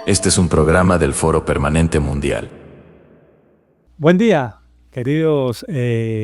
Este es un programa del Foro Permanente Mundial. Buen día, queridos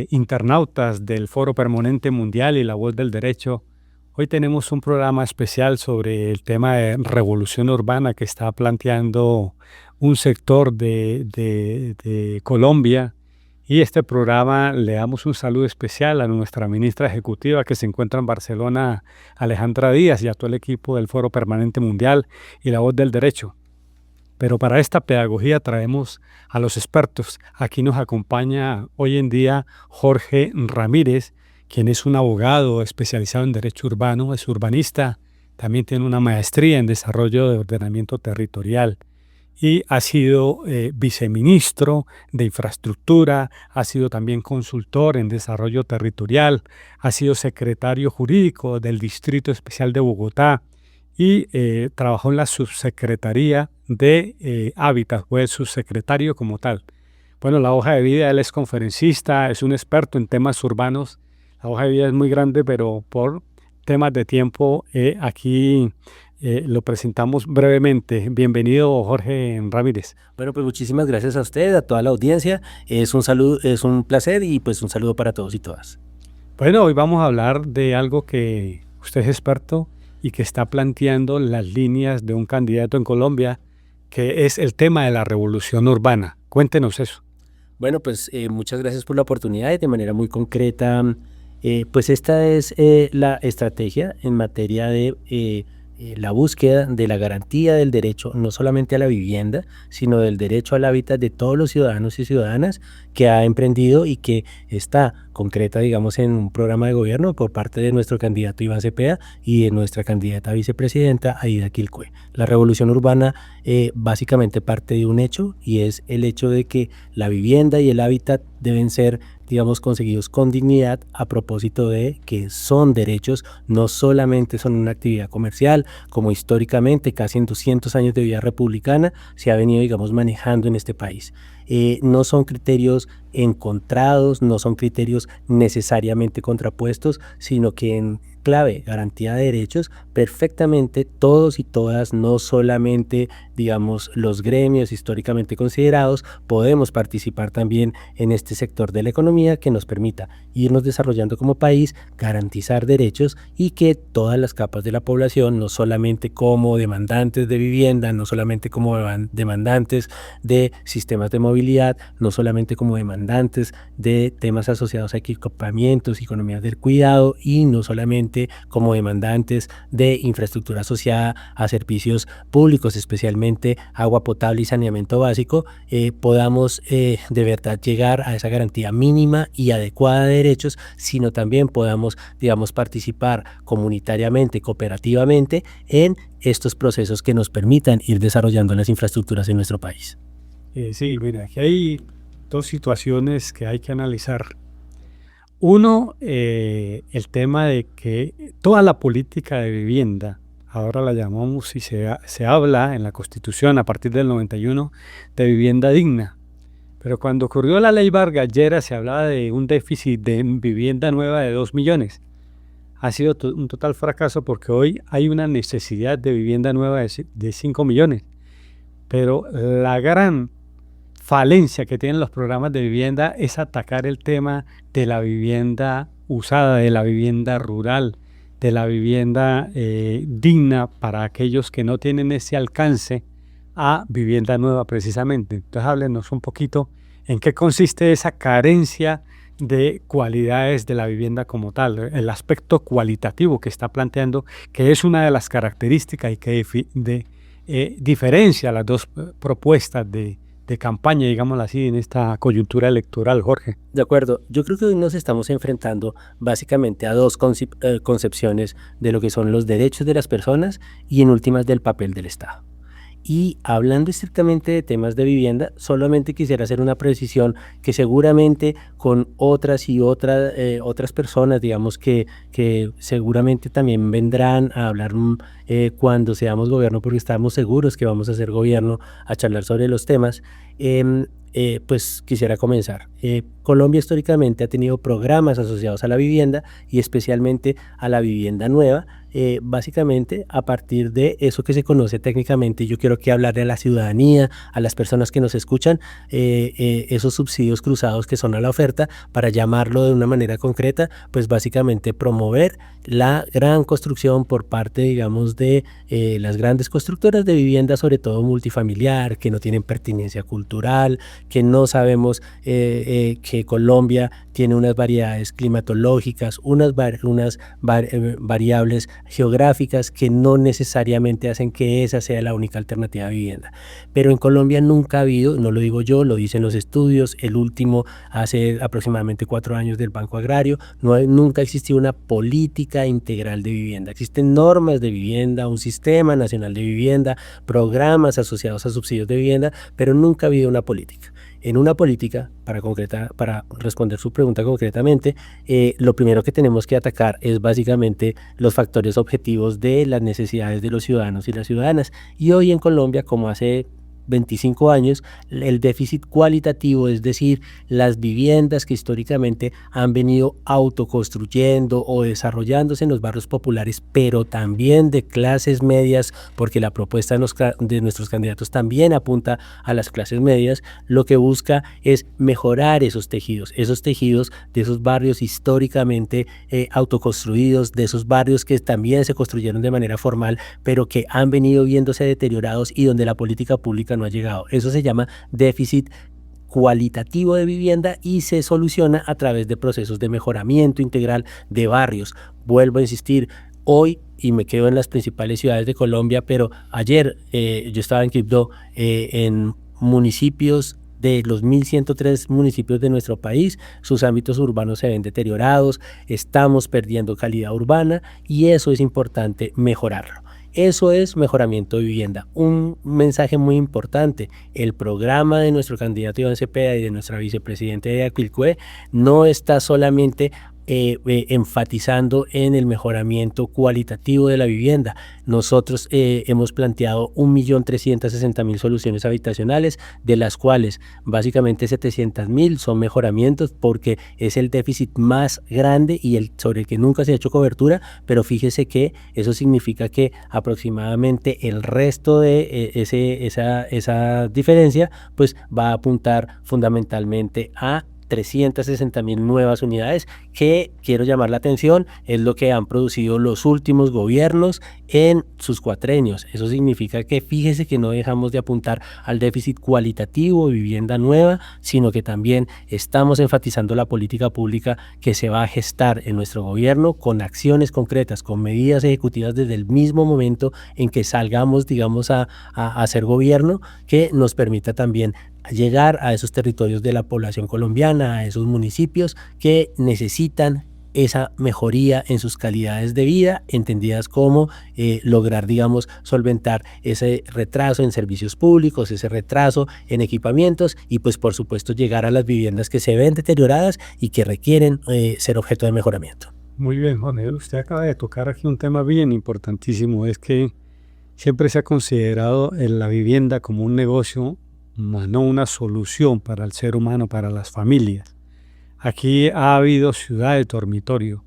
internautas del Foro Permanente Mundial y la Voz del Derecho. Hoy tenemos un programa especial sobre el tema de revolución urbana que está planteando un sector de Colombia. Y este programa le damos un saludo especial a nuestra ministra ejecutiva que se encuentra en Barcelona, Alejandra Díaz, y a todo el equipo del Foro Permanente Mundial y la Voz del Derecho. Pero para esta pedagogía traemos a los expertos. Aquí nos acompaña hoy en día Jorge Ramírez, quien es un abogado especializado en derecho urbano, es urbanista, también tiene una maestría en desarrollo de ordenamiento territorial y ha sido viceministro de infraestructura, ha sido también consultor en desarrollo territorial, ha sido secretario jurídico del Distrito Especial de Bogotá y trabajó en la subsecretaría de Hábitat, fue subsecretario como tal. Bueno, la hoja de vida, él es conferencista, es un experto en temas urbanos. La hoja de vida es muy grande, pero por temas de tiempo aquí lo presentamos brevemente. Bienvenido, Jorge Ramírez. Bueno, pues muchísimas gracias a usted, a toda la audiencia. Es un saludo, es un placer y pues un saludo para todos y todas. Bueno, hoy vamos a hablar de algo que usted es experto y que está planteando las líneas de un candidato en Colombia, que es el tema de la revolución urbana. Cuéntenos eso. Bueno, pues muchas gracias por la oportunidad y de manera muy concreta, pues esta es la estrategia en materia de la búsqueda de la garantía del derecho no solamente a la vivienda, sino del derecho al hábitat de todos los ciudadanos y ciudadanas que ha emprendido y que está concreta, digamos, en un programa de gobierno por parte de nuestro candidato Iván Cepeda y de nuestra candidata a vicepresidenta Aida Quilcue. La revolución urbana básicamente parte de un hecho y es el hecho de que la vivienda y el hábitat deben ser, digamos, conseguidos con dignidad a propósito de que son derechos, no solamente son una actividad comercial, como históricamente, casi en 200 años de vida republicana, se ha venido, digamos, manejando en este país. No son criterios encontrados, no son criterios necesariamente contrapuestos, sino que en clave garantía de derechos, perfectamente todos y todas, no solamente, digamos, los gremios históricamente considerados, podemos participar también en este sector de la economía que nos permita irnos desarrollando como país, garantizar derechos y que todas las capas de la población, no solamente como demandantes de vivienda, no solamente como demandantes de sistemas de movilidad, no solamente como demandantes de temas asociados a equipamientos y economías del cuidado y no solamente como demandantes de infraestructura asociada a servicios públicos, especialmente agua potable y saneamiento básico, podamos de verdad llegar a esa garantía mínima y adecuada de derechos, sino también podamos, digamos, participar comunitariamente, cooperativamente en estos procesos que nos permitan ir desarrollando las infraestructuras en nuestro país. Sí, mira, aquí hay dos situaciones que hay que analizar. Uno, el tema de que toda la política de vivienda, ahora la llamamos y se habla en la Constitución a partir del 91 de vivienda digna. Pero cuando ocurrió la ley Vargas Lleras se hablaba de un déficit de vivienda nueva de 2 millones. Ha sido un total fracaso porque hoy hay una necesidad de vivienda nueva de 5 millones. Pero la gran falencia que tienen los programas de vivienda es atacar el tema de la vivienda usada, de la vivienda rural, de la vivienda digna para aquellos que no tienen ese alcance a vivienda nueva precisamente. Entonces háblenos un poquito en qué consiste esa carencia de cualidades de la vivienda como tal, el aspecto cualitativo que está planteando, que es una de las características y que diferencia las dos propuestas de campaña, digámoslo así, en esta coyuntura electoral, Jorge. De acuerdo, yo creo que hoy nos estamos enfrentando básicamente a dos concepciones de lo que son los derechos de las personas y en últimas del papel del Estado. Y hablando estrictamente de temas de vivienda, solamente quisiera hacer una precisión que seguramente con otras personas, digamos que seguramente también vendrán a hablar cuando seamos gobierno, porque estamos seguros que vamos a ser gobierno, a charlar sobre los temas. Pues quisiera comenzar. Colombia históricamente ha tenido programas asociados a la vivienda y especialmente a la vivienda nueva, básicamente a partir de eso que se conoce técnicamente. Yo quiero que hablarle a la ciudadanía, a las personas que nos escuchan, esos subsidios cruzados que son a la oferta, para llamarlo de una manera concreta, pues básicamente promover la gran construcción por parte, digamos, de las grandes constructoras de vivienda, sobre todo multifamiliar, que no tienen pertinencia cultural, que no sabemos que Colombia tiene unas variedades climatológicas, unas variables geográficas que no necesariamente hacen que esa sea la única alternativa de vivienda. Pero en Colombia nunca ha habido, no lo digo yo, lo dicen los estudios, el último hace aproximadamente 4 años del Banco Agrario, nunca ha existido una política integral de vivienda. Existen normas de vivienda, un sistema nacional de vivienda, programas asociados a subsidios de vivienda, pero nunca ha habido una política. En una política, para responder su pregunta concretamente, lo primero que tenemos que atacar es básicamente los factores objetivos de las necesidades de los ciudadanos y las ciudadanas. Y hoy en Colombia, como hace 25 años, el déficit cualitativo, es decir, las viviendas que históricamente han venido autoconstruyendo o desarrollándose en los barrios populares, pero también de clases medias, porque la propuesta de nuestros candidatos también apunta a las clases medias, lo que busca es mejorar esos tejidos de esos barrios históricamente autoconstruidos, de esos barrios que también se construyeron de manera formal, pero que han venido viéndose deteriorados y donde la política pública no ha llegado. Eso se llama déficit cualitativo de vivienda y se soluciona a través de procesos de mejoramiento integral de barrios. Vuelvo a insistir, hoy, y me quedo en las principales ciudades de Colombia, pero ayer yo estaba en Quibdó, en municipios de los 1.103 municipios de nuestro país, sus ámbitos urbanos se ven deteriorados, estamos perdiendo calidad urbana y eso es importante mejorarlo. Eso es mejoramiento de vivienda. Un mensaje muy importante: el programa de nuestro candidato Iván Cepeda y de nuestra vicepresidenta de Aquilcue no está solamente enfatizando en el mejoramiento cualitativo de la vivienda. Nosotros hemos planteado 1.360.000 soluciones habitacionales, de las cuales básicamente 700.000 son mejoramientos, porque es el déficit más grande y el sobre el que nunca se ha hecho cobertura, pero fíjese que eso significa que aproximadamente el resto de esa diferencia pues va a apuntar fundamentalmente a 360.000 nuevas unidades, que quiero llamar la atención, es lo que han producido los últimos gobiernos en sus cuatrenios. Eso significa que fíjese que no dejamos de apuntar al déficit cualitativo de vivienda nueva, sino que también estamos enfatizando la política pública que se va a gestar en nuestro gobierno con acciones concretas, con medidas ejecutivas desde el mismo momento en que salgamos, digamos, a hacer gobierno, que nos permita también llegar a esos territorios de la población colombiana, a esos municipios que necesitan esa mejoría en sus calidades de vida, entendidas como lograr, digamos, solventar ese retraso en servicios públicos, ese retraso en equipamientos y pues por supuesto llegar a las viviendas que se ven deterioradas y que requieren ser objeto de mejoramiento. Muy bien, Juan, usted acaba de tocar aquí un tema bien importantísimo, es que siempre se ha considerado la vivienda como un negocio, no una solución para el ser humano, para las familias. Aquí ha habido ciudades dormitorio,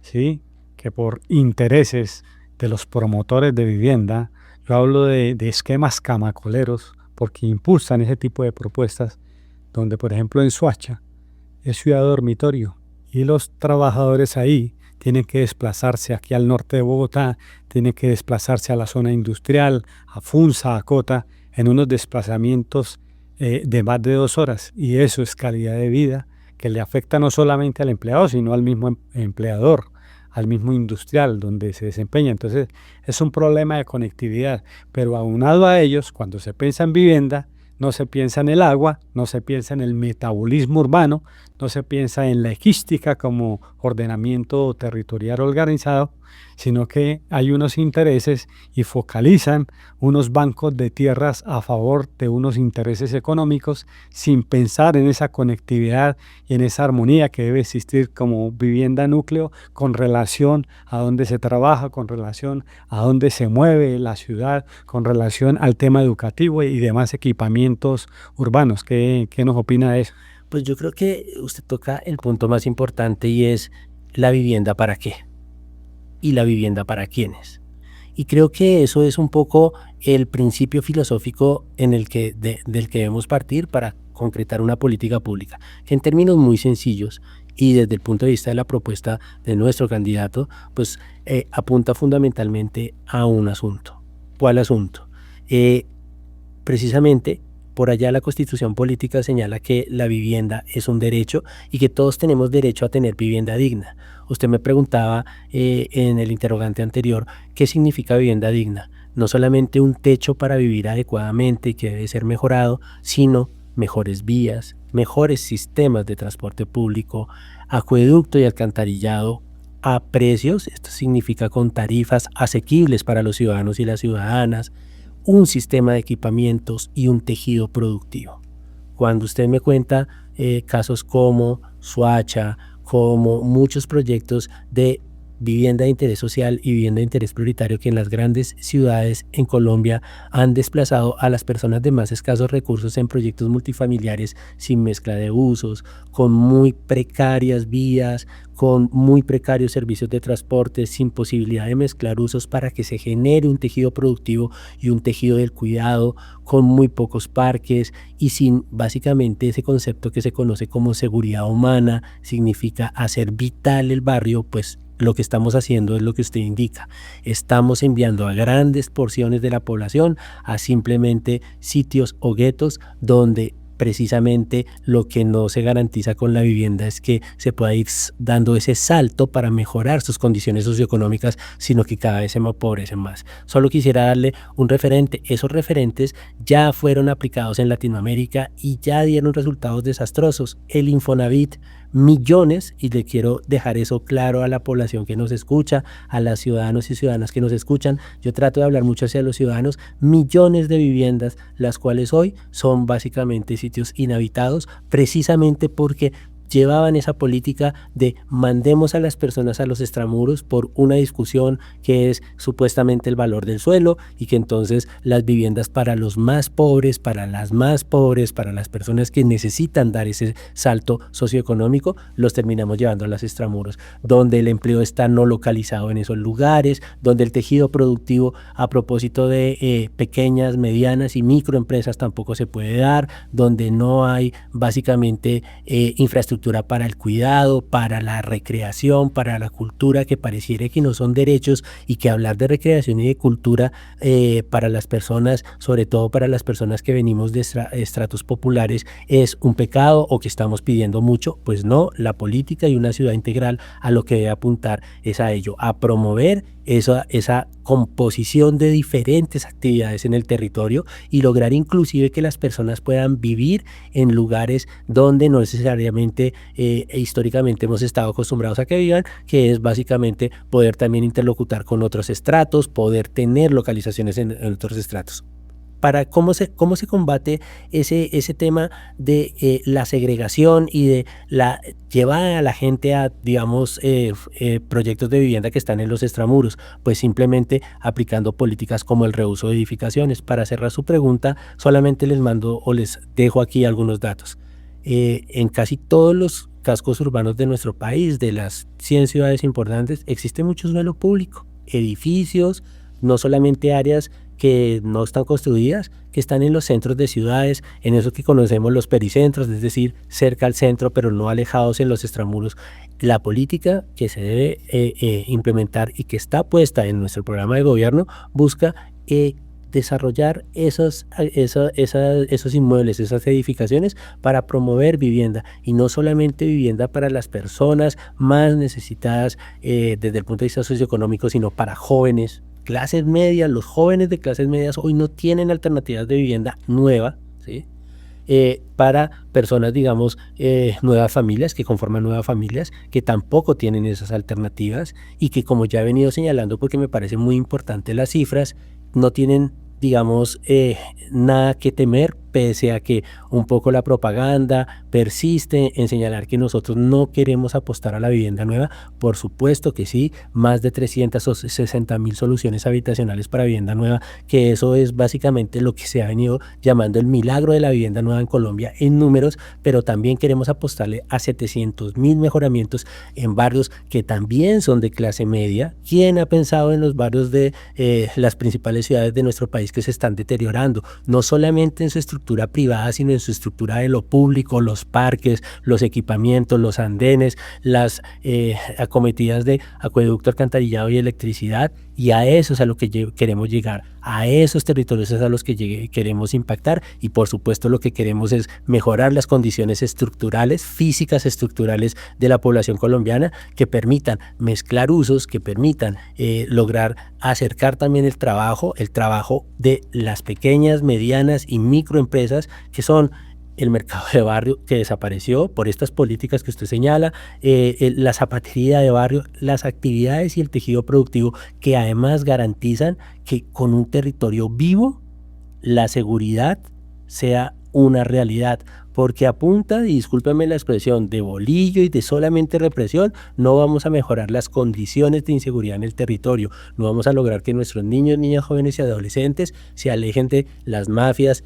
¿sí? Que por intereses de los promotores de vivienda, yo hablo de esquemas camacoleros, porque impulsan ese tipo de propuestas, donde por ejemplo en Soacha es ciudad dormitorio y los trabajadores ahí tienen que desplazarse aquí al norte de Bogotá, tienen que desplazarse a la zona industrial, a Funza, a Cota, en unos desplazamientos de más de 2 horas, y eso es calidad de vida que le afecta no solamente al empleado, sino al mismo empleador, al mismo industrial donde se desempeña. Entonces es un problema de conectividad, pero aunado a ellos, cuando se piensa en vivienda, no se piensa en el agua, no se piensa en el metabolismo urbano, no se piensa en la logística como ordenamiento territorial organizado, sino que hay unos intereses y focalizan unos bancos de tierras a favor de unos intereses económicos, sin pensar en esa conectividad y en esa armonía que debe existir como vivienda núcleo con relación a dónde se trabaja, con relación a dónde se mueve la ciudad, con relación al tema educativo y demás equipamientos urbanos. ¿Qué nos opina de eso? Pues yo creo que usted toca el punto más importante y es la vivienda para qué. y la vivienda para quiénes. Y creo que eso es un poco el principio filosófico del que debemos partir para concretar una política pública, que en términos muy sencillos y desde el punto de vista de la propuesta de nuestro candidato, pues apunta fundamentalmente a un asunto. ¿Cuál asunto? Precisamente por allá la Constitución política señala que la vivienda es un derecho y que todos tenemos derecho a tener vivienda digna. Usted me preguntaba en el interrogante anterior, ¿qué significa vivienda digna? No solamente un techo para vivir adecuadamente y que debe ser mejorado, sino mejores vías, mejores sistemas de transporte público, acueducto y alcantarillado a precios, esto significa con tarifas asequibles para los ciudadanos y las ciudadanas, un sistema de equipamientos y un tejido productivo. Cuando usted me cuenta casos como Soacha, como muchos proyectos de vivienda de interés social y vivienda de interés prioritario que en las grandes ciudades en Colombia han desplazado a las personas de más escasos recursos en proyectos multifamiliares sin mezcla de usos, con muy precarias vías, con muy precarios servicios de transporte, sin posibilidad de mezclar usos para que se genere un tejido productivo y un tejido del cuidado, con muy pocos parques y sin básicamente ese concepto que se conoce como seguridad humana, significa hacer vital el barrio, pues lo que estamos haciendo es lo que usted indica. Estamos enviando a grandes porciones de la población a simplemente sitios o guetos donde precisamente lo que no se garantiza con la vivienda es que se pueda ir dando ese salto para mejorar sus condiciones socioeconómicas, sino que cada vez se empobrecen más. Solo quisiera darle un referente. Esos referentes ya fueron aplicados en Latinoamérica y ya dieron resultados desastrosos. El Infonavit, millones, y le quiero dejar eso claro a la población que nos escucha, a los ciudadanos y ciudadanas que nos escuchan. Yo trato de hablar mucho hacia los ciudadanos, millones de viviendas, las cuales hoy son básicamente sitios inhabitados, precisamente porque llevaban esa política de mandemos a las personas a los extramuros por una discusión que es supuestamente el valor del suelo y que entonces las viviendas para los más pobres, para las más pobres, para las personas que necesitan dar ese salto socioeconómico, los terminamos llevando a los extramuros, donde el empleo está no localizado en esos lugares, donde el tejido productivo a propósito de pequeñas, medianas y microempresas tampoco se puede dar, donde no hay básicamente infraestructura para el cuidado, para la recreación, para la cultura, que pareciera que no son derechos y que hablar de recreación y de cultura para las personas, sobre todo para las personas que venimos de estratos populares, es un pecado o que estamos pidiendo mucho. Pues no, la política y una ciudad integral a lo que debe apuntar es a ello, a promover esa composición de diferentes actividades en el territorio y lograr inclusive que las personas puedan vivir en lugares donde no necesariamente históricamente hemos estado acostumbrados a que vivan, que es básicamente poder también interlocutar con otros estratos, poder tener localizaciones en otros estratos. Para cómo se combate ese tema de la segregación y de la llevada a la gente a, digamos, proyectos de vivienda que están en los extramuros, pues simplemente aplicando políticas como el reuso de edificaciones. Para cerrar su pregunta, solamente les mando o les dejo aquí algunos datos. En casi todos los cascos urbanos de nuestro país, de las 100 ciudades importantes, existe mucho suelo público, edificios, no solamente áreas que no están construidas, que están en los centros de ciudades, en eso que conocemos los pericentros, es decir, cerca al centro, pero no alejados en los extramuros. La política que se debe implementar y que está puesta en nuestro programa de gobierno busca desarrollar esos inmuebles, esas edificaciones para promover vivienda, y no solamente vivienda para las personas más necesitadas desde el punto de vista socioeconómico, sino para jóvenes, clases medias. Los jóvenes de clases medias hoy no tienen alternativas de vivienda nueva, ¿sí? Para personas, digamos, nuevas familias, que conforman nuevas familias, que tampoco tienen esas alternativas y que, como ya he venido señalando, porque me parece muy importante las cifras, no tienen, digamos, nada que temer pese a que un poco la propaganda persiste en señalar que nosotros no queremos apostar a la vivienda nueva. Por supuesto que sí, más de 360.000 soluciones habitacionales para vivienda nueva, que eso es básicamente lo que se ha venido llamando el milagro de la vivienda nueva en Colombia en números, pero también queremos apostarle a 700.000 mejoramientos en barrios que también son de clase media. ¿Quién ha pensado en los barrios de las principales ciudades de nuestro país que se están deteriorando? No solamente en su estructura privada, sino en su estructura de lo público, los parques, los equipamientos, los andenes, las acometidas de acueducto, alcantarillado y electricidad. Y a eso es a lo que queremos llegar, a esos territorios es a los que queremos impactar, y por supuesto lo que queremos es mejorar las condiciones estructurales, físicas estructurales de la población colombiana, que permitan mezclar usos, que permitan lograr acercar también el trabajo de las pequeñas, medianas y microempresas, que son el mercado de barrio, que desapareció por estas políticas que usted señala, la zapatería de barrio, las actividades y el tejido productivo, que además garantizan que con un territorio vivo la seguridad sea una realidad, porque a punta, y discúlpeme la expresión, de bolillo y de solamente represión, no vamos a mejorar las condiciones de inseguridad en el territorio, no vamos a lograr que nuestros niños, niñas, jóvenes y adolescentes se alejen de las mafias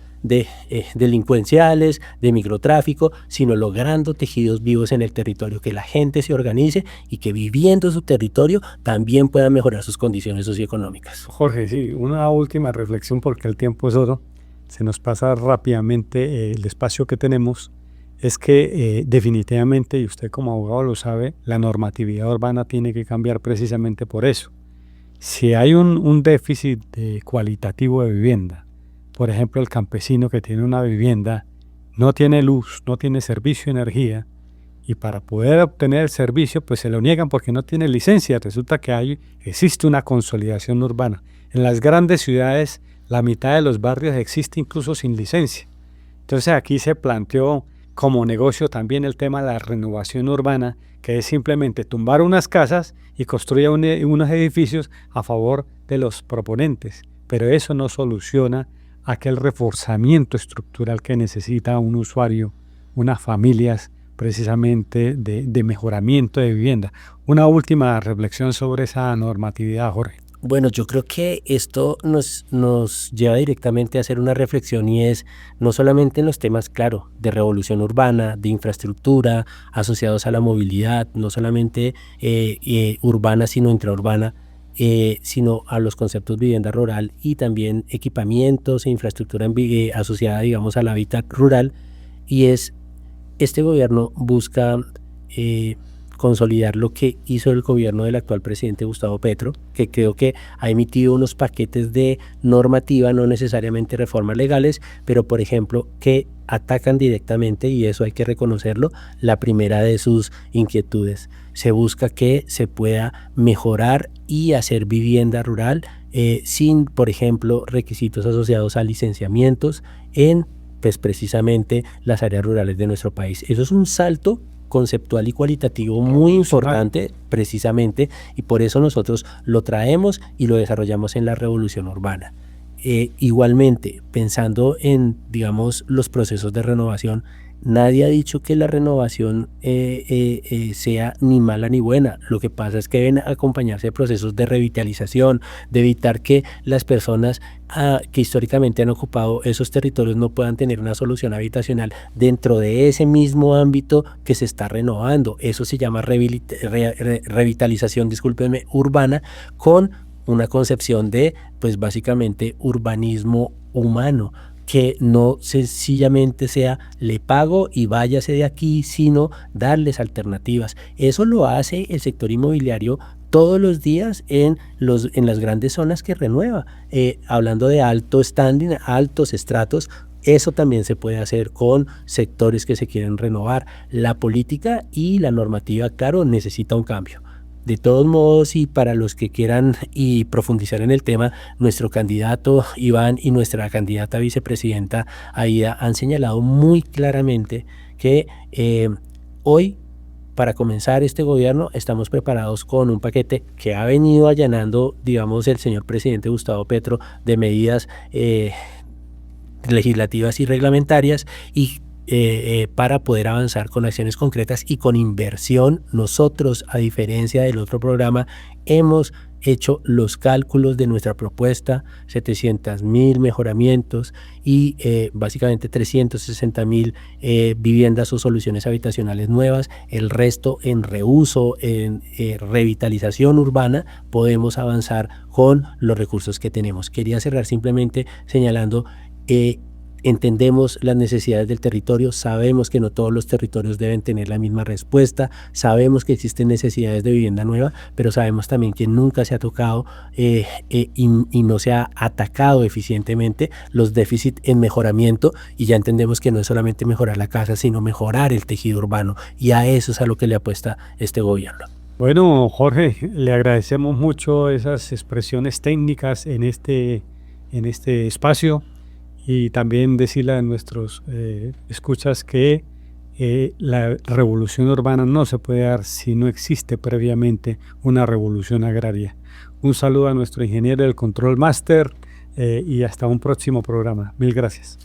delincuenciales, de microtráfico, sino logrando tejidos vivos en el territorio, que la gente se organice y que viviendo su territorio también pueda mejorar sus condiciones socioeconómicas. Jorge, sí, una última reflexión porque el tiempo es oro. Se nos pasa rápidamente el espacio que tenemos. Es que definitivamente, y usted como abogado lo sabe, la normatividad urbana tiene que cambiar precisamente por eso. Si hay un déficit cualitativo de vivienda, por ejemplo, el campesino que tiene una vivienda no tiene luz, no tiene servicio de energía, y para poder obtener el servicio pues se lo niegan porque no tiene licencia. Resulta que existe una consolidación urbana. En las grandes ciudades la mitad de los barrios existe incluso sin licencia. Entonces aquí se planteó como negocio también el tema de la renovación urbana, que es simplemente tumbar unas casas y construir unos edificios a favor de los proponentes. Pero eso no soluciona aquel reforzamiento estructural que necesita un usuario, unas familias, precisamente de mejoramiento de vivienda. Una última reflexión sobre esa normatividad, Jorge. Bueno, yo creo que esto nos lleva directamente a hacer una reflexión, y es no solamente en los temas, claro, de revolución urbana, de infraestructura, asociados a la movilidad, no solamente urbana, sino intraurbana, sino a los conceptos de vivienda rural y también equipamientos e infraestructura asociada, digamos, al hábitat rural. Y este gobierno busca consolidar lo que hizo el gobierno del actual presidente Gustavo Petro, que creo que ha emitido unos paquetes de normativa, no necesariamente reformas legales, pero por ejemplo que atacan directamente, y eso hay que reconocerlo, la primera de sus inquietudes. Se busca que se pueda mejorar y hacer vivienda rural sin, por ejemplo, requisitos asociados a licenciamientos en pues precisamente las áreas rurales de nuestro país. Eso es un salto conceptual y cualitativo muy importante precisamente, y por eso nosotros lo traemos y lo desarrollamos en la revolución urbana. Igualmente, pensando en, digamos, los procesos de renovación, nadie ha dicho que la renovación sea ni mala ni buena. Lo que pasa es que deben acompañarse de procesos de revitalización, de evitar que las personas que históricamente han ocupado esos territorios no puedan tener una solución habitacional dentro de ese mismo ámbito que se está renovando. Eso se llama revitalización, discúlpenme, urbana, con una concepción de, pues básicamente, urbanismo humano, que no sencillamente sea le pago y váyase de aquí, sino darles alternativas. Eso lo hace el sector inmobiliario todos los días en las grandes zonas que renueva. Hablando de alto standing, altos estratos, eso también se puede hacer con sectores que se quieren renovar. La política y la normativa, claro, necesita un cambio. De todos modos, y para los que quieran y profundizar en el tema, nuestro candidato Iván y nuestra candidata vicepresidenta Aida han señalado muy claramente que hoy, para comenzar este gobierno, estamos preparados con un paquete que ha venido allanando, digamos, el señor presidente Gustavo Petro, de medidas legislativas y reglamentarias y para poder avanzar con acciones concretas y con inversión. Nosotros, a diferencia del otro programa, hemos hecho los cálculos de nuestra propuesta, 700.000 mejoramientos y básicamente 360.000 viviendas o soluciones habitacionales nuevas, el resto en reuso, en revitalización urbana. Podemos avanzar con los recursos que tenemos. Quería cerrar simplemente señalando entendemos las necesidades del territorio, sabemos que no todos los territorios deben tener la misma respuesta, sabemos que existen necesidades de vivienda nueva, pero sabemos también que nunca se ha tocado y no se ha atacado eficientemente los déficits en mejoramiento, y ya entendemos que no es solamente mejorar la casa, sino mejorar el tejido urbano, y a eso es a lo que le apuesta este gobierno. Bueno, Jorge, le agradecemos mucho esas expresiones técnicas en este espacio. Y también decirle a nuestros escuchas que la revolución urbana no se puede dar si no existe previamente una revolución agraria. Un saludo a nuestro ingeniero del Control Master y hasta un próximo programa. Mil gracias.